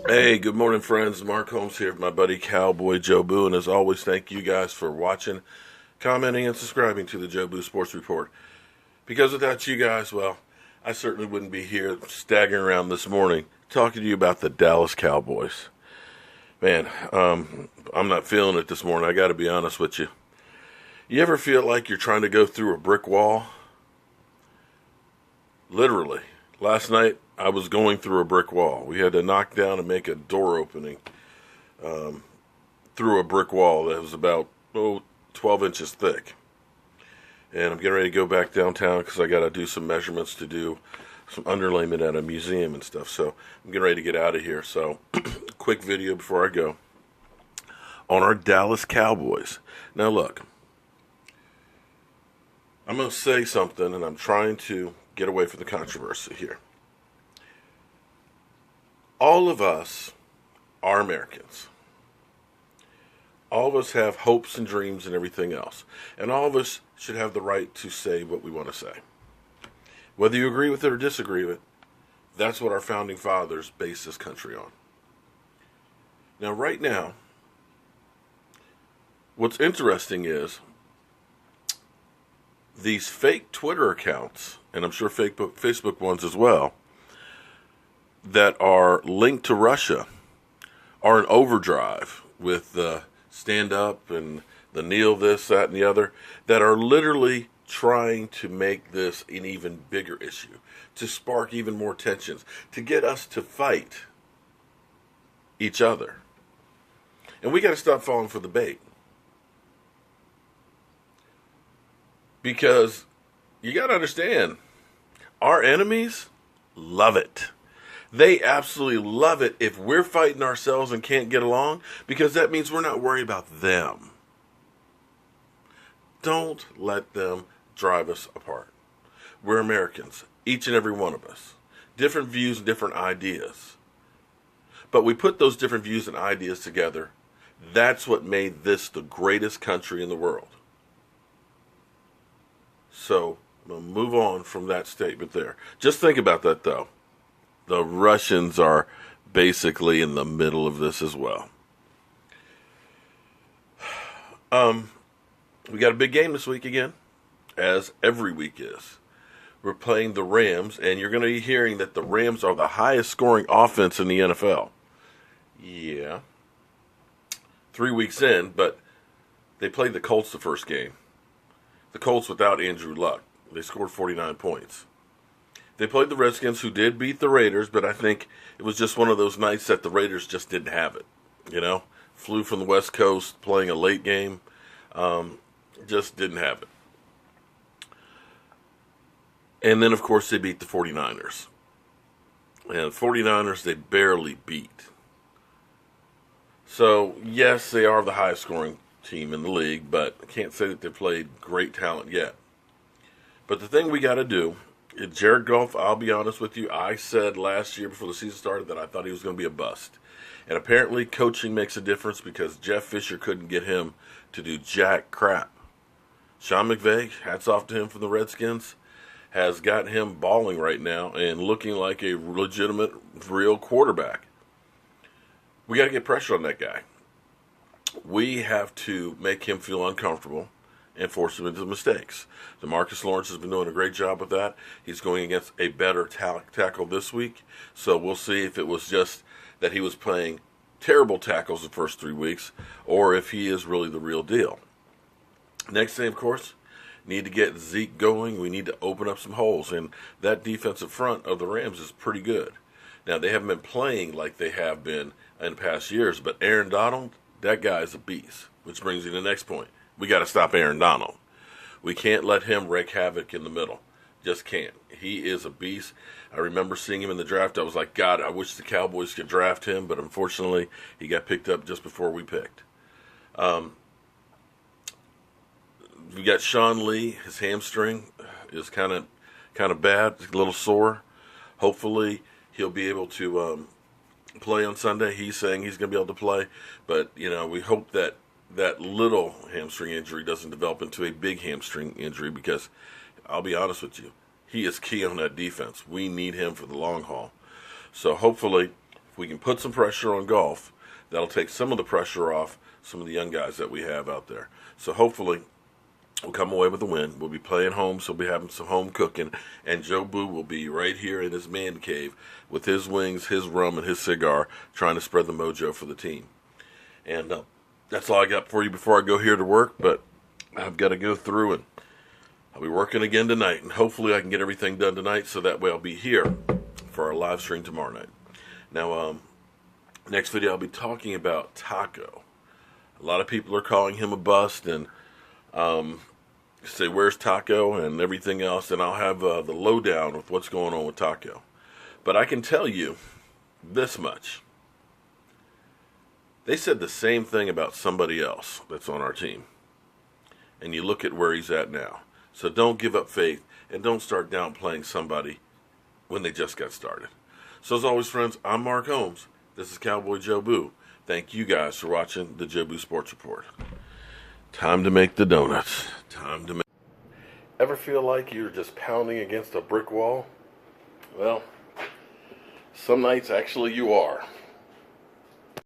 Hey, good morning, friends. Mark Holmes here with my buddy Cowboy Joe Boo. And as always, thank you guys for watching, commenting, and subscribing to the Joe Boo Sports Report. Because without you guys, well, I certainly wouldn't be here staggering around this morning talking to you about the Dallas Cowboys. Man, I'm not feeling it this morning. I got to be honest with you. You ever feel like you're trying to go through a brick wall? Literally. Last night, I was going through a brick wall. We had to knock down and make a door opening through a brick wall that was about 12 inches thick. And I'm getting ready to go back downtown because I got to do some measurements to do some underlayment at a museum and stuff. So I'm getting ready to get out of here. So quick video before I go on our Dallas Cowboys. Now look, I'm going to say something, and I'm trying to get away from the controversy here. All of us are Americans. All of us have hopes and dreams and everything else. And all of us should have the right to say what we want to say. Whether you agree with it or disagree with it, that's what our founding fathers based this country on. Now, right now, what's interesting is these fake Twitter accounts, and I'm sure Facebook ones as well, that are linked to Russia are in overdrive with the stand up and the kneel this, that, and the other, that are literally trying to make this an even bigger issue, to spark even more tensions, to get us to fight each other. And we got to stop falling for the bait. Because you got to understand, our enemies love it. They absolutely love it if we're fighting ourselves and can't get along, because that means we're not worried about them. Don't let them drive us apart. We're Americans, each and every one of us. Different views and different ideas. But we put those different views and ideas together. That's what made this the greatest country in the world. So, I'm going to move on from that statement there. Just think about that, though. The Russians are basically in the middle of this as well. We got a big game this week again, as every week is. We're playing the Rams, and you're going to be hearing that the Rams are the highest scoring offense in the NFL. Yeah. 3 weeks in, but they played the Colts the first game. The Colts without Andrew Luck. They scored 49 points. They played the Redskins, who did beat the Raiders, but I think it was just one of those nights that the Raiders just didn't have it. You know, flew from the West Coast, playing a late game, just didn't have it. And then, of course, they beat the 49ers. And 49ers, they barely beat. So, yes, they are the highest scoring team in the league, but I can't say that they've played great talent yet. But the thing we got to do, Jared Goff, I'll be honest with you, I said last year before the season started that I thought he was going to be a bust. And apparently coaching makes a difference, because Jeff Fisher couldn't get him to do jack crap. Sean McVay, hats off to him from the Redskins, has got him balling right now and looking like a legitimate, real quarterback. We got to get pressure on that guy. We have to make him feel uncomfortable and force him into mistakes. DeMarcus Lawrence has been doing a great job with that. He's going against a better tackle this week, so we'll see if it was just that he was playing terrible tackles the first 3 weeks, or if he is really the real deal. Next thing, of course, need to get Zeke going. We need to open up some holes, and that defensive front of the Rams is pretty good. Now, they haven't been playing like they have been in past years, but Aaron Donald, that guy is a beast, which brings me to the next point. We got to stop Aaron Donald. We can't let him wreak havoc in the middle. Just can't. He is a beast. I remember seeing him in the draft. I was like, God, I wish the Cowboys could draft him, but unfortunately, he got picked up just before we picked. We got Sean Lee. His hamstring is kind of bad, a little sore. Hopefully, he'll be able to play on Sunday. He's saying he's going to be able to play, but we hope that that little hamstring injury doesn't develop into a big hamstring injury, because I'll be honest with you, he is key on that defense. We need him for the long haul. So hopefully if we can put some pressure on golf, that'll take some of the pressure off some of the young guys that we have out there. So hopefully we'll come away with a win. We'll be playing home, so we'll be having some home cooking, and Joe Boo will be right here in his man cave with his wings, his rum, and his cigar, trying to spread the mojo for the team. And that's all I got for you before I go here to work, but I've got to go through, and I'll be working again tonight, and hopefully I can get everything done tonight so that way I'll be here for our live stream tomorrow night. Now, next video I'll be talking about Taco. A lot of people are calling him a bust, and say, where's Taco, and everything else, and I'll have the lowdown with what's going on with Taco. But I can tell you this much. They said the same thing about somebody else that's on our team. And you look at where he's at now. So don't give up faith, and don't start downplaying somebody when they just got started. So as always, friends, I'm Mark Holmes. This is Cowboy Joe Boo. Thank you guys for watching the Joe Boo Sports Report. Time to make the donuts. Time to make... Ever feel like you're just pounding against a brick wall? Well, some nights actually you are.